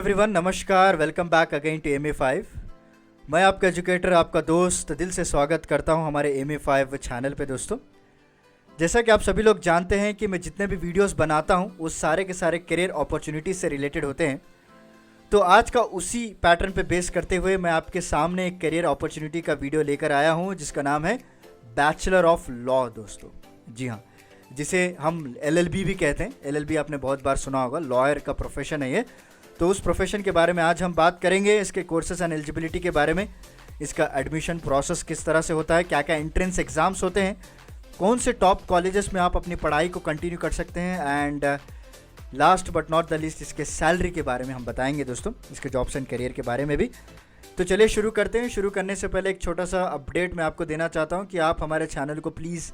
Everyone, नमस्कार। Welcome back again to MA5। मैं आपका एजुकेटर, आपका दोस्त, दिल से स्वागत करता हूं हमारे MA5 चैनल पे। दोस्तों, जैसा कि आप सभी लोग जानते हैं कि मैं जितने भी वीडियोस बनाता हूं वो सारे के सारे करियर अपॉर्चुनिटीज से रिलेटेड होते हैं। तो आज का उसी पैटर्न पे बेस करते हुए मैं आपके सामने एक करियर अपॉर्चुनिटी का वीडियो लेकर आया हूं जिसका नाम है बैचलर ऑफ लॉ। दोस्तों, जी हाँ, जिसे हम LLB भी कहते हैं। LLB आपने बहुत बार सुना होगा, लॉयर का प्रोफेशन है ये। तो उस प्रोफेशन के बारे में आज हम बात करेंगे, इसके कोर्सेज एंड एलिजिबिलिटी के बारे में, इसका एडमिशन प्रोसेस किस तरह से होता है, क्या क्या एंट्रेंस एग्ज़ाम्स होते हैं, कौन से टॉप कॉलेजेस में आप अपनी पढ़ाई को कंटिन्यू कर सकते हैं, and last but not the least इसके सैलरी के बारे में हम बताएंगे दोस्तों, इसके जॉब्स एंड करियर के बारे में भी। तो चलिए शुरू करते हैं। शुरू करने से पहले एक छोटा सा अपडेट मैं आपको देना चाहता हूँ कि आप हमारे चैनल को प्लीज़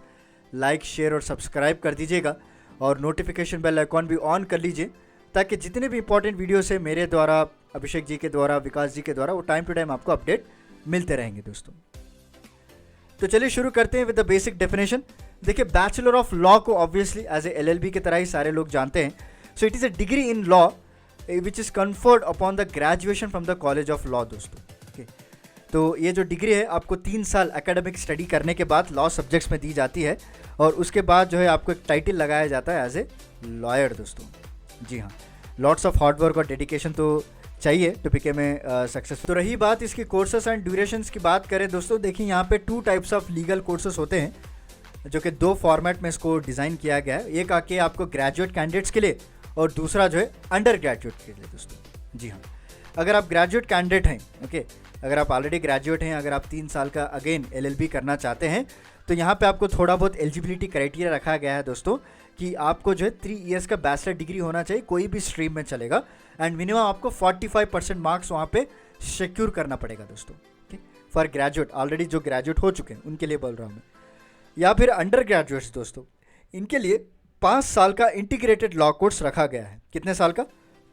लाइक, शेयर और सब्सक्राइब कर दीजिएगा और नोटिफिकेशन बेल आइकॉन भी ऑन कर लीजिए, ताकि जितने भी इंपॉर्टेंट वीडियोस है मेरे द्वारा, अभिषेक जी के द्वारा, विकास जी के द्वारा, वो टाइम टू टाइम आपको अपडेट मिलते रहेंगे दोस्तों। तो चलिए शुरू करते हैं विद द बेसिक डेफिनेशन। देखिए, बैचलर ऑफ लॉ को ऑब्वियसली एज ए LLB की तरह ही सारे लोग जानते हैं। So it is a degree in law which is conferred upon the graduation from the college of law दोस्तों। ओके, तो ये जो डिग्री है आपको 3 साल एकेडमिक स्टडी करने के बाद लॉ सब्जेक्ट्स में दी जाती है और उसके बाद जो है आपको एक टाइटल लगाया जाता है एज ए लॉयर दोस्तों। जी हाँ, लॉट्स ऑफ हार्ड वर्क और डेडिकेशन तो चाहिए टू बिकम ए सक्सेसफुल। तो रही बात इसके कोर्सेस एंड ड्यूरेशंस की बात करें दोस्तों, देखिए यहाँ पे 2 टाइप्स ऑफ लीगल कोर्सेस होते हैं जो कि 2 फॉर्मेट में इसको डिज़ाइन किया गया है। एक आके आपको ग्रेजुएट कैंडिडेट्स के लिए और दूसरा जो है अंडर ग्रेजुएट के लिए दोस्तों। जी हाँ, अगर आप ग्रेजुएट कैंडिडेट हैं, ओके, अगर आप ऑलरेडी ग्रेजुएट हैं, अगर आप 3 साल का अगेन LLB करना चाहते हैं, तो यहाँ पे आपको थोड़ा बहुत एलिजिबिलिटी क्राइटेरिया रखा गया है दोस्तों कि आपको जो है 3 इयर्स का बैचलर डिग्री होना चाहिए, कोई भी स्ट्रीम में चलेगा, एंड मिनिमम आपको 45% मार्क्स वहाँ पे सिक्योर करना पड़ेगा दोस्तों। ठीक, फॉर ग्रेजुएट, ऑलरेडी जो ग्रेजुएट हो चुके हैं उनके लिए बोल रहा हूँ मैं। या फिर अंडर ग्रेजुएट्स दोस्तों, इनके लिए 5 साल का इंटीग्रेटेड लॉ कोर्स रखा गया है। कितने साल का?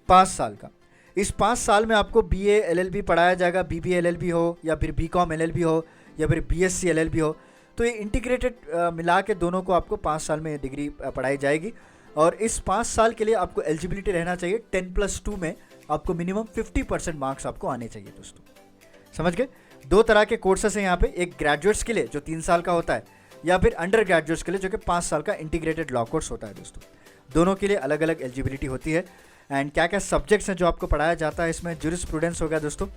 5 साल का। इस 5 साल में आपको BA LLB पढ़ाया जाएगा, BBA LLB हो या फिर BCom LLB हो या फिर BSc LLB हो। तो ये इंटीग्रेटेड मिला के दोनों को आपको 5 साल में डिग्री पढ़ाई जाएगी और इस 5 साल के लिए आपको एलिजिबिलिटी रहना चाहिए 10+2 में आपको मिनिमम 50% मार्क्स आपको आने चाहिए दोस्तों। समझ गए? 2 तरह के कोर्सेस हैं यहाँ पे, एक ग्रेजुएट्स के लिए जो 3 साल का होता है, या फिर अंडर ग्रेजुएट्स के लिए जो कि 5 साल का इंटीग्रेटेड लॉ कोर्स होता है दोस्तों। दोनों के लिए अलग अलग एलिजिबिलिटी होती है। एंड क्या क्या सब्जेक्ट्स हैं जो आपको पढ़ाया जाता है इसमें? ज्यूरिस्प्रूडेंस हो गया दोस्तों,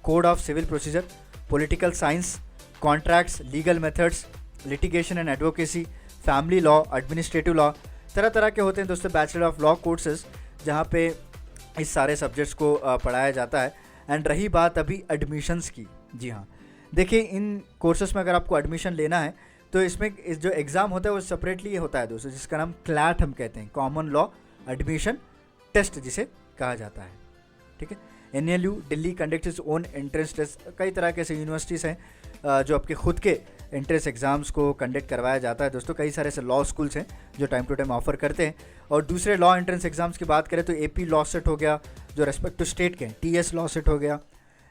code of civil procedure, political science, contracts, legal methods, litigation and advocacy, family law, administrative law, तरह तरह के होते हैं दोस्तों बैचलर ऑफ लॉ कोर्सेज, जहाँ पे इस सारे सब्जेक्ट्स को पढ़ाया जाता है। एंड रही बात अभी एडमिशन्स की, जी हाँ, देखिए इन कोर्सेज में अगर आपको एडमिशन लेना है तो इसमें इस जो एग्ज़ाम होता है वो सेपरेटली होता है दोस्तों, जिसका नाम क्लैट हम कहते हैं, कॉमन लॉ एडमिशन टेस्ट जिसे कहा जाता है। ठीक है, NLU Delhi conduct is own entrance test. कई तरह के ऐसे यूनिवर्सिटीज़ हैं जो आपके खुद के एंट्रेंस एग्ज़ाम्स को कंडक्ट करवाया जाता है दोस्तों। कई सारे ऐसे लॉ स्कूल्स हैं जो टाइम टू टाइम ऑफर करते हैं। और दूसरे लॉ एंट्रेंस एग्ज़ाम्स की बात करें तो AP लॉ सेट हो गया जो रेस्पेक्ट टू स्टेट के हैं, TS लॉ सेट हो गया,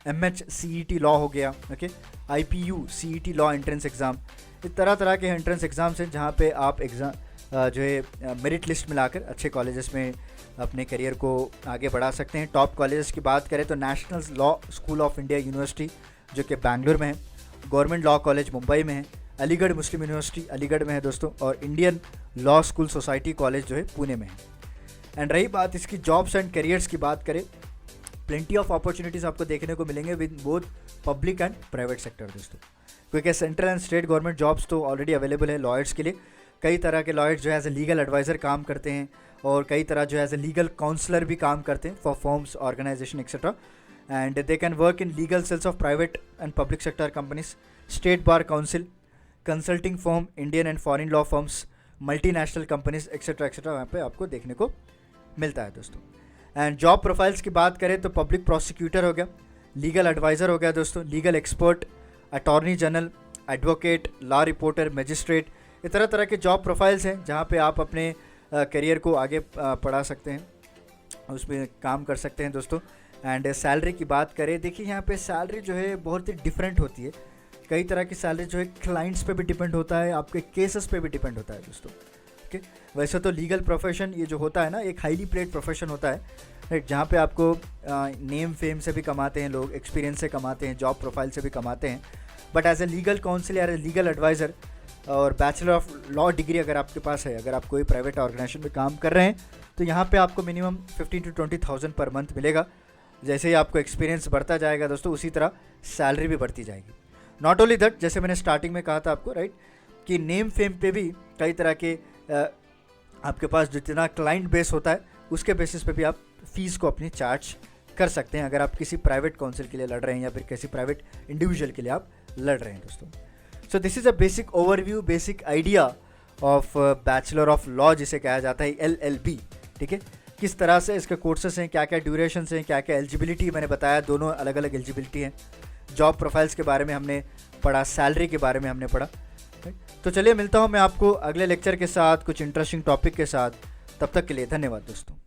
MH CET लॉ हो गया, okay, IPU CET law entrance exam. तरह तरह के एंट्रेंस एग्ज़ाम्स हैं जहाँ पे आप एग्ज़ाम जो है मेरिट लिस्ट मिलाकर अच्छे कॉलेजेस में अपने करियर को आगे बढ़ा सकते हैं। टॉप कॉलेजेस की बात करें तो national law school of India university जो कि बेंगलुरु में है, गवर्नमेंट लॉ कॉलेज मुंबई में है, अलीगढ़ मुस्लिम यूनिवर्सिटी अलीगढ़ में है दोस्तों, और Indian law school society college जो है पुणे में है। एंड रही बात इसकी जॉब्स एंड करियर्स की बात करें, प्लेंटी ऑफ अपॉर्चुनिटीज़ आपको देखने को मिलेंगे with both public and private sector दोस्तों, क्योंकि central and state government jobs तो ऑलरेडी अवेलेबल है लॉयर्स के लिए। कई तरह के लॉयर्स जो है एज ए लीगल एडवाइज़र काम करते हैं और कई तरह जो है एज ए लीगल काउंसलर भी काम करते हैं for firms, organisation etcetera, and they can work in legal cells of private and public sector companies, state bar council, consulting firm, Indian and foreign law firms, multinational companies etcetera वहाँ पे आपको देखने को मिलता है दोस्तों। एंड जॉब प्रोफाइल्स की बात करें तो पब्लिक प्रोसिक्यूटर हो गया, लीगल एडवाइज़र हो गया दोस्तों, legal expert, attorney general, advocate, law reporter, magistrate, ये तरह तरह के जॉब प्रोफाइल्स हैं जहाँ पे आप अपने करियर को आगे बढ़ा सकते हैं, उसमें काम कर सकते हैं दोस्तों। एंड सैलरी की बात करें, देखिए यहाँ पे सैलरी जो है बहुत ही डिफरेंट होती है। कई तरह की सैलरी जो है क्लाइंट्स पे भी डिपेंड होता है, आपके केसेस पे भी डिपेंड होता है दोस्तों। ओके, वैसे तो लीगल प्रोफेशन ये जो होता है ना, एक हाईली पेड प्रोफेशन होता है, राइट, जहाँ पे आपको नेम फेम से भी कमाते हैं लोग, एक्सपीरियंस से कमाते हैं, जॉब प्रोफाइल से भी कमाते हैं। But as a legal counsel या लीगल एडवाइज़र और बैचलर ऑफ लॉ डिग्री अगर आपके पास है, अगर आप कोई प्राइवेट ऑर्गेनाइजेशन में काम कर रहे हैं, तो यहाँ पे आपको मिनिमम 15 to 20,000 पर मंथ मिलेगा। जैसे ही आपको एक्सपीरियंस बढ़ता जाएगा दोस्तों, उसी तरह सैलरी भी बढ़ती जाएगी। नॉट ओनली दैट, जैसे मैंने स्टार्टिंग में कहा था आपको, राइट, कि नेम फेम पे भी कई तरह के आपके पास जितना क्लाइंट बेस होता है उसके बेसिस पे भी आप फीस को अपनी चार्ज कर सकते हैं, अगर आप किसी प्राइवेट काउंसिल के लिए लड़ रहे हैं या फिर किसी प्राइवेट इंडिविजुअल के लिए आप लड़ रहे हैं दोस्तों। So this is a basic overview, basic idea of bachelor of law जिसे कहा जाता है LLB। ठीक है, किस तरह से इसके कोर्सेस हैं, क्या क्या ड्यूरेशन हैं, क्या क्या एलिजिबिलिटी मैंने बताया, दोनों अलग अलग एलिजिबिलिटी हैं। जॉब प्रोफाइल्स के बारे में हमने पढ़ा, सैलरी के बारे में हमने पढ़ा। तो चलिए मिलता हूँ मैं आपको अगले लेक्चर के साथ, कुछ इंटरेस्टिंग टॉपिक के साथ। तब तक के लिए धन्यवाद दोस्तों।